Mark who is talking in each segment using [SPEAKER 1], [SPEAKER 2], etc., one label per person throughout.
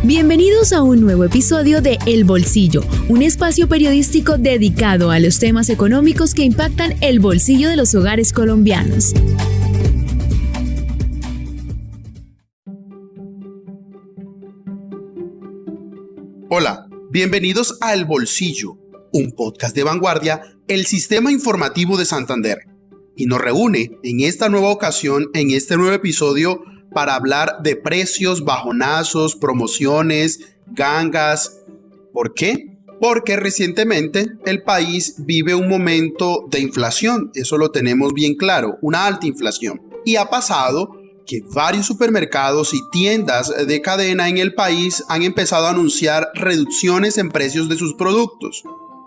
[SPEAKER 1] Bienvenidos a un nuevo episodio de El Bolsillo, un espacio periodístico dedicado a los temas económicos que impactan el bolsillo de los hogares colombianos.
[SPEAKER 2] Hola, bienvenidos a El Bolsillo, un podcast de Vanguardia, el Sistema Informativo de Santander. Y nos reúne en esta nueva ocasión, en este nuevo episodio, para hablar de precios, bajonazos, promociones, gangas. ¿Por qué? Porque recientemente el país vive un momento de inflación, eso lo tenemos bien claro, una alta inflación. Y ha pasado que varios supermercados y tiendas de cadena en el país han empezado a anunciar reducciones en precios de sus productos.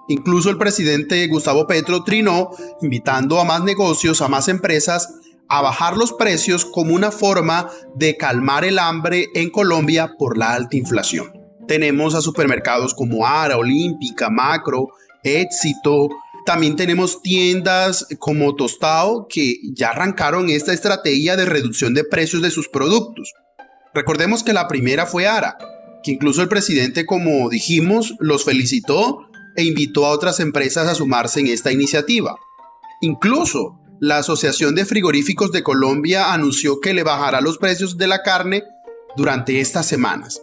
[SPEAKER 2] Incluso el presidente Gustavo Petro trinó, invitando a más negocios, a más empresas, a bajar los precios como una forma de calmar el hambre en Colombia por la alta inflación. Tenemos a supermercados como Ara, Olímpica, Macro, Éxito. También tenemos tiendas como Tostado que ya arrancaron esta estrategia de reducción de precios de sus productos. Recordemos que la primera fue Ara, que incluso el presidente, como dijimos, los felicitó e invitó a otras empresas a sumarse en esta iniciativa. Incluso la Asociación de Frigoríficos de Colombia anunció que le bajará los precios de la carne durante estas semanas.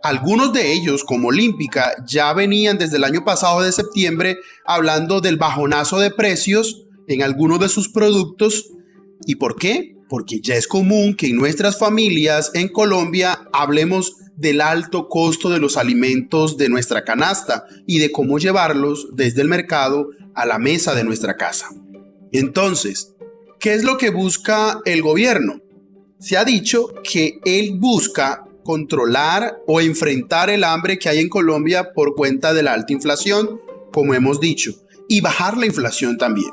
[SPEAKER 2] Algunos de ellos, como Olímpica, ya venían desde el año pasado de septiembre hablando del bajonazo de precios en algunos de sus productos. ¿Y por qué? Porque ya es común que en nuestras familias en Colombia hablemos del alto costo de los alimentos de nuestra canasta y de cómo llevarlos desde el mercado a la mesa de nuestra casa. Entonces, ¿qué es lo que busca el gobierno? Se ha dicho que él busca controlar o enfrentar el hambre que hay en Colombia por cuenta de la alta inflación, como hemos dicho, y bajar la inflación también.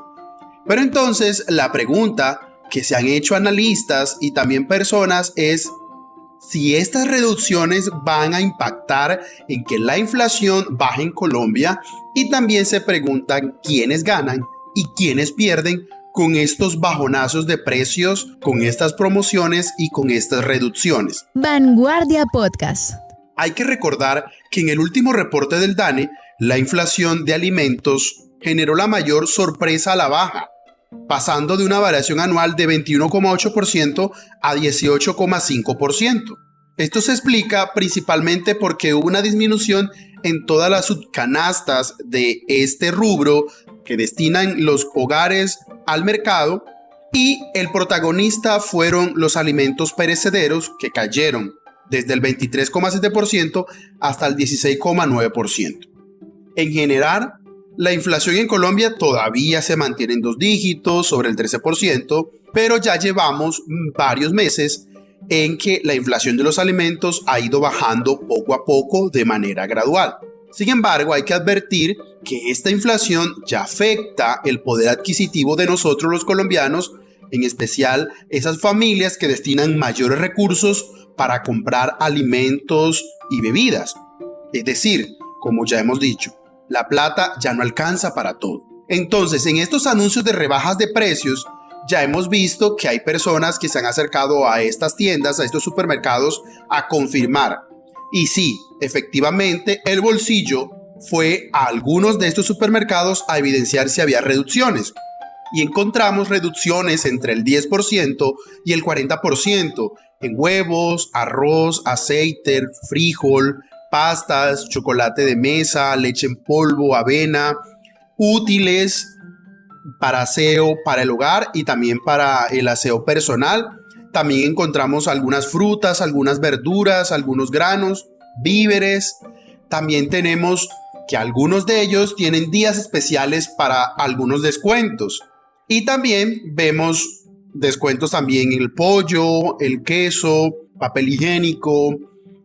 [SPEAKER 2] Pero entonces, la pregunta que se han hecho analistas y también personas es si estas reducciones van a impactar en que la inflación baje en Colombia, y también se preguntan quiénes ganan y quiénes pierden con estos bajonazos de precios, con estas promociones y con estas reducciones.
[SPEAKER 1] Vanguardia Podcast.
[SPEAKER 2] Hay que recordar que en el último reporte del DANE, la inflación de alimentos generó la mayor sorpresa a la baja, pasando de una variación anual de 21,8% a 18,5%. Esto se explica principalmente porque hubo una disminución en todas las subcanastas de este rubro que destinan los hogares al mercado, y el protagonista fueron los alimentos perecederos, que cayeron desde el 23,7% hasta el 16,9%. En general, la inflación en Colombia todavía se mantiene en dos dígitos, sobre el 13%, pero ya llevamos varios meses en que la inflación de los alimentos ha ido bajando poco a poco de manera gradual. Sin embargo, hay que advertir que esta inflación ya afecta el poder adquisitivo de nosotros los colombianos, en especial esas familias que destinan mayores recursos para comprar alimentos y bebidas. Es decir, como ya hemos dicho, la plata ya no alcanza para todo. Entonces, en estos anuncios de rebajas de precios, ya hemos visto que hay personas que se han acercado a estas tiendas, a estos supermercados, a confirmar. Y sí, efectivamente, El Bolsillo fue a algunos de estos supermercados a evidenciar si había reducciones. Y encontramos reducciones entre el 10% y el 40% en huevos, arroz, aceite, frijol, pastas, chocolate de mesa, leche en polvo, avena, útiles para aseo, para el hogar y también para el aseo personal. También encontramos algunas frutas, algunas verduras, algunos granos, víveres. También tenemos que algunos de ellos tienen días especiales para algunos descuentos. Y también vemos descuentos también en el pollo, el queso, papel higiénico,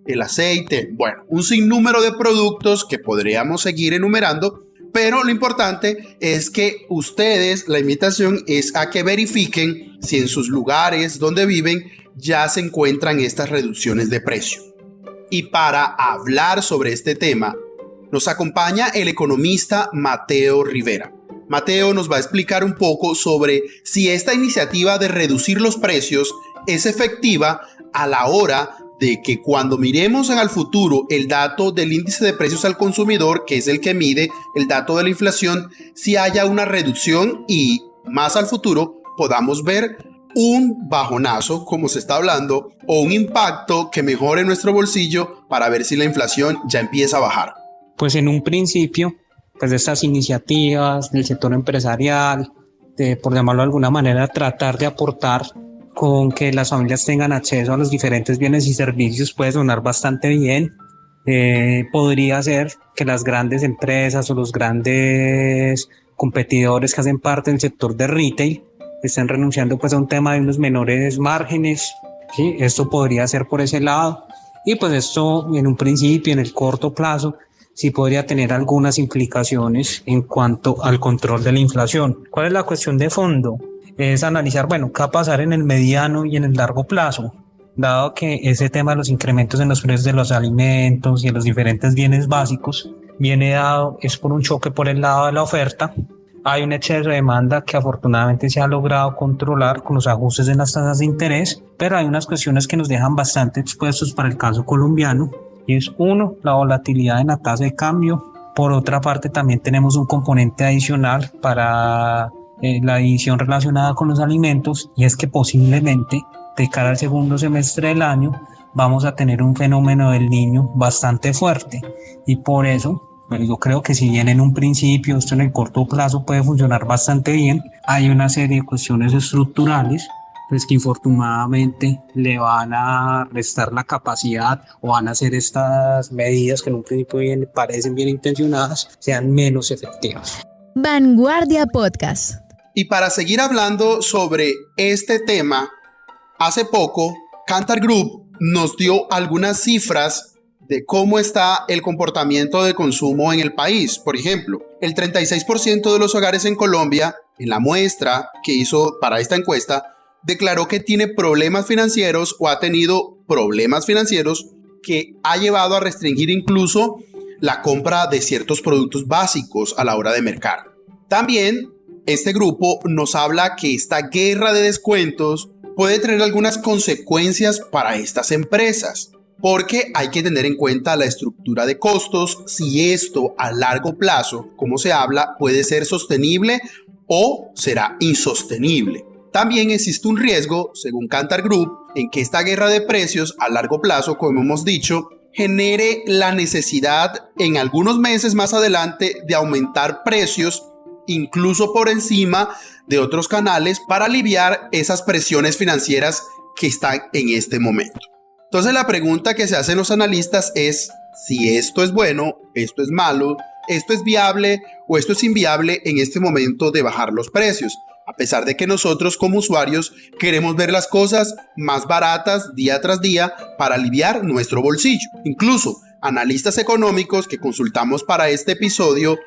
[SPEAKER 2] el aceite. Bueno, un sinnúmero de productos que podríamos seguir enumerando, pero lo importante es que ustedes, la invitación es a que verifiquen si en sus lugares donde viven ya se encuentran estas reducciones de precio. Y para hablar sobre este tema, nos acompaña el economista Mateo Rivera. Mateo nos va a explicar un poco sobre si esta iniciativa de reducir los precios es efectiva a la hora de que cuando miremos al futuro el dato del índice de precios al consumidor, que es el que mide el dato de la inflación, si haya una reducción y más al futuro podamos ver un bajonazo, como se está hablando, o un impacto que mejore nuestro bolsillo para ver si la inflación ya empieza a bajar.
[SPEAKER 3] Pues en un principio, pues de estas iniciativas del sector empresarial, de, por llamarlo de alguna manera, tratar de aportar con que las familias tengan acceso a los diferentes bienes y servicios puede sonar bastante bien. Podría ser que las grandes empresas o los grandes competidores que hacen parte del sector de retail estén renunciando pues a un tema de unos menores márgenes, ¿sí? Esto podría ser por ese lado, y pues esto en un principio, en el corto plazo, sí podría tener algunas implicaciones en cuanto al control de la inflación. ¿Cuál es la cuestión de fondo? Es analizar, bueno, qué va a pasar en el mediano y en el largo plazo, dado que ese tema de los incrementos en los precios de los alimentos y de los diferentes bienes básicos viene dado, es por un choque por el lado de la oferta. Hay un exceso de demanda que afortunadamente se ha logrado controlar con los ajustes en las tasas de interés, pero hay unas cuestiones que nos dejan bastante expuestos para el caso colombiano, y es uno, la volatilidad en la tasa de cambio. Por otra parte, también tenemos un componente adicional para la división relacionada con los alimentos, y es que posiblemente de cara al segundo semestre del año vamos a tener un fenómeno del Niño bastante fuerte, y por eso, pero yo creo que si bien en un principio esto en el corto plazo puede funcionar bastante bien, hay una serie de cuestiones estructurales pues que infortunadamente le van a restar la capacidad, o van a hacer estas medidas que en un principio parecen bien intencionadas sean menos efectivas.
[SPEAKER 1] Vanguardia Podcast.
[SPEAKER 2] Y para seguir hablando sobre este tema, hace poco Kantar Group nos dio algunas cifras de cómo está el comportamiento de consumo en el país. Por ejemplo, el 36% de los hogares en Colombia, en la muestra que hizo para esta encuesta, declaró que tiene problemas financieros o ha tenido problemas financieros que ha llevado a restringir incluso la compra de ciertos productos básicos a la hora de mercar. También este grupo nos habla que esta guerra de descuentos puede tener algunas consecuencias para estas empresas, porque hay que tener en cuenta la estructura de costos, si esto a largo plazo, como se habla, puede ser sostenible o será insostenible. También existe un riesgo, según Kantar Group, en que esta guerra de precios a largo plazo, como hemos dicho, genere la necesidad en algunos meses más adelante de aumentar precios, incluso por encima de otros canales, para aliviar esas presiones financieras que están en este momento. Entonces la pregunta que se hacen los analistas es si esto es bueno, esto es malo, esto es viable o esto es inviable en este momento de bajar los precios, a pesar de que nosotros como usuarios queremos ver las cosas más baratas día tras día para aliviar nuestro bolsillo. Incluso analistas económicos que consultamos para este episodio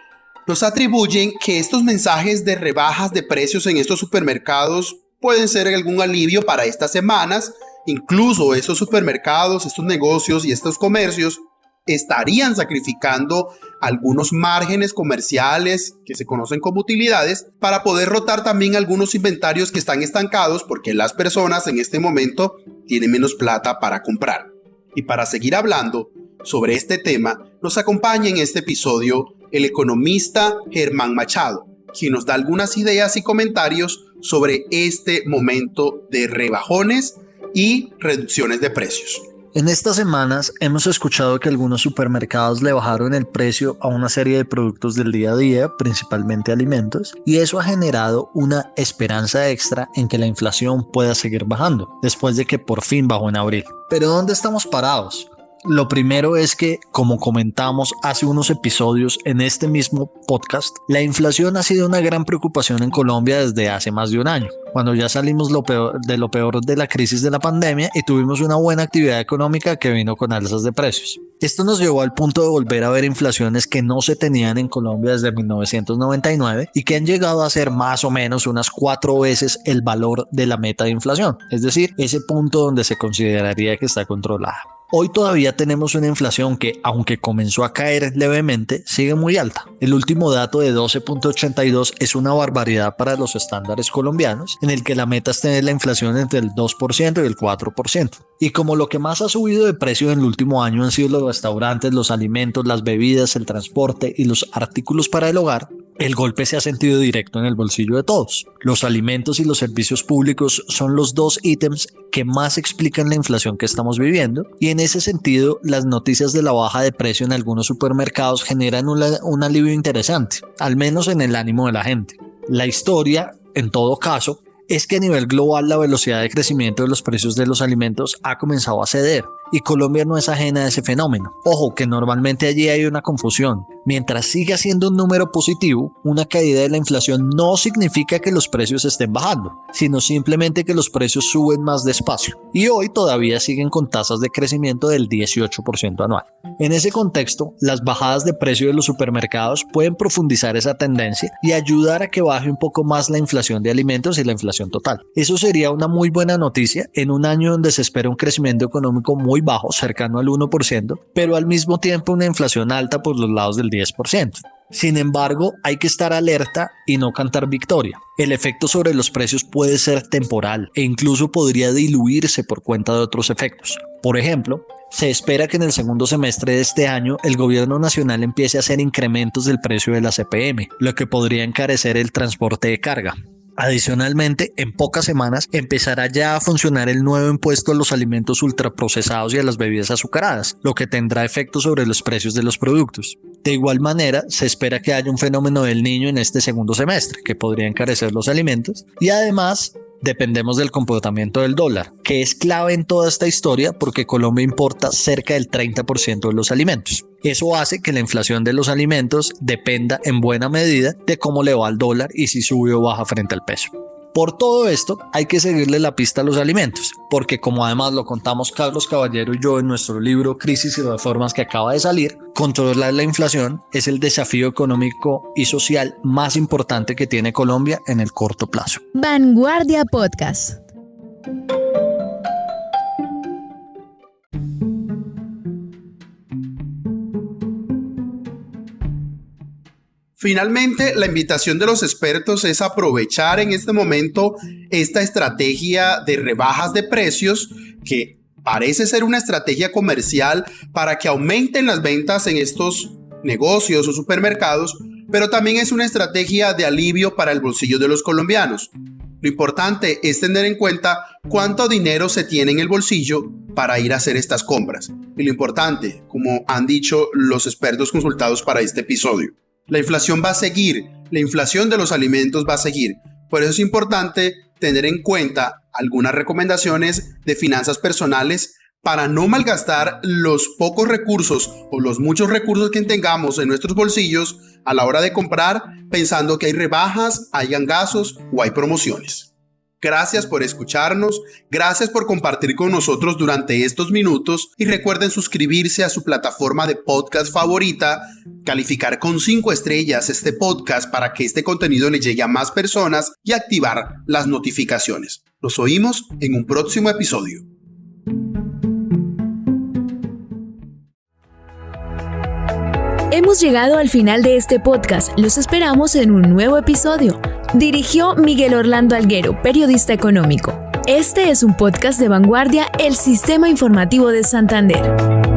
[SPEAKER 2] nos atribuyen que estos mensajes de rebajas de precios en estos supermercados pueden ser algún alivio para estas semanas. Incluso estos supermercados, estos negocios y estos comercios estarían sacrificando algunos márgenes comerciales que se conocen como utilidades para poder rotar también algunos inventarios que están estancados porque las personas en este momento tienen menos plata para comprar. Y para seguir hablando sobre este tema, nos acompaña en este episodio el economista Germán Machado, quien nos da algunas ideas y comentarios sobre este momento de rebajones y reducciones de precios.
[SPEAKER 4] En estas semanas hemos escuchado que algunos supermercados le bajaron el precio a una serie de productos del día a día, principalmente alimentos, y eso ha generado una esperanza extra en que la inflación pueda seguir bajando, después de que por fin bajó en abril. Pero ¿dónde estamos parados? Lo primero es que, como comentamos hace unos episodios en este mismo podcast, la inflación ha sido una gran preocupación en Colombia desde hace más de un año, cuando ya salimos de lo peor de la crisis de la pandemia y tuvimos una buena actividad económica que vino con alzas de precios. Esto nos llevó al punto de volver a ver inflaciones que no se tenían en Colombia desde 1999 y que han llegado a ser más o menos unas 4 veces el valor de la meta de inflación, es decir, ese punto donde se consideraría que está controlada. Hoy todavía tenemos una inflación que, aunque comenzó a caer levemente, sigue muy alta. El último dato de 12.82 es una barbaridad para los estándares colombianos, en el que la meta es tener la inflación entre el 2% y el 4%. Y como lo que más ha subido de precio en el último año han sido los restaurantes, los alimentos, las bebidas, el transporte y los artículos para el hogar, el golpe se ha sentido directo en el bolsillo de todos. Los alimentos y los servicios públicos son los 2 ítems que más explican la inflación que estamos viviendo, y en ese sentido las noticias de la baja de precio en algunos supermercados generan un alivio interesante, al menos en el ánimo de la gente. La historia, en todo caso, es que a nivel global la velocidad de crecimiento de los precios de los alimentos ha comenzado a ceder, y Colombia no es ajena a ese fenómeno. Ojo, que normalmente allí hay una confusión. Mientras siga siendo un número positivo, una caída de la inflación no significa que los precios estén bajando, sino simplemente que los precios suben más despacio, y hoy todavía siguen con tasas de crecimiento del 18% anual. En ese contexto, las bajadas de precio de los supermercados pueden profundizar esa tendencia y ayudar a que baje un poco más la inflación de alimentos y la inflación total. Eso sería una muy buena noticia en un año donde se espera un crecimiento económico muy bajo, cercano al 1%, pero al mismo tiempo una inflación alta por los lados del 10%. Sin embargo, hay que estar alerta y no cantar victoria. El efecto sobre los precios puede ser temporal e incluso podría diluirse por cuenta de otros efectos. Por ejemplo, se espera que en el segundo semestre de este año el gobierno nacional empiece a hacer incrementos del precio de la CPM, lo que podría encarecer el transporte de carga. Adicionalmente, en pocas semanas empezará ya a funcionar el nuevo impuesto a los alimentos ultraprocesados y a las bebidas azucaradas, lo que tendrá efecto sobre los precios de los productos. De igual manera, se espera que haya un fenómeno del Niño en este segundo semestre, que podría encarecer los alimentos, y además dependemos del comportamiento del dólar, que es clave en toda esta historia porque Colombia importa cerca del 30% de los alimentos. Eso hace que la inflación de los alimentos dependa en buena medida de cómo le va al dólar y si sube o baja frente al peso. Por todo esto, hay que seguirle la pista a los alimentos, porque como además lo contamos Carlos Caballero y yo en nuestro libro Crisis y Reformas que acaba de salir, controlar la inflación es el desafío económico y social más importante que tiene Colombia en el corto plazo.
[SPEAKER 1] Vanguardia Podcast.
[SPEAKER 2] Finalmente, la invitación de los expertos es aprovechar en este momento esta estrategia de rebajas de precios que parece ser una estrategia comercial para que aumenten las ventas en estos negocios o supermercados, pero también es una estrategia de alivio para el bolsillo de los colombianos. Lo importante es tener en cuenta cuánto dinero se tiene en el bolsillo para ir a hacer estas compras. Y lo importante, como han dicho los expertos consultados para este episodio, la inflación va a seguir, la inflación de los alimentos va a seguir. Por eso es importante tener en cuenta algunas recomendaciones de finanzas personales para no malgastar los pocos recursos o los muchos recursos que tengamos en nuestros bolsillos a la hora de comprar, pensando que hay rebajas, hay gangazos o hay promociones. Gracias por escucharnos, gracias por compartir con nosotros durante estos minutos y recuerden suscribirse a su plataforma de podcast favorita, calificar con 5 estrellas este podcast para que este contenido le llegue a más personas y activar las notificaciones. Nos oímos en un próximo episodio.
[SPEAKER 1] Hemos llegado al final de este podcast. Los esperamos en un nuevo episodio. Dirigió Miguel Orlando Alguero, periodista económico. Este es un podcast de Vanguardia, el Sistema Informativo de Santander.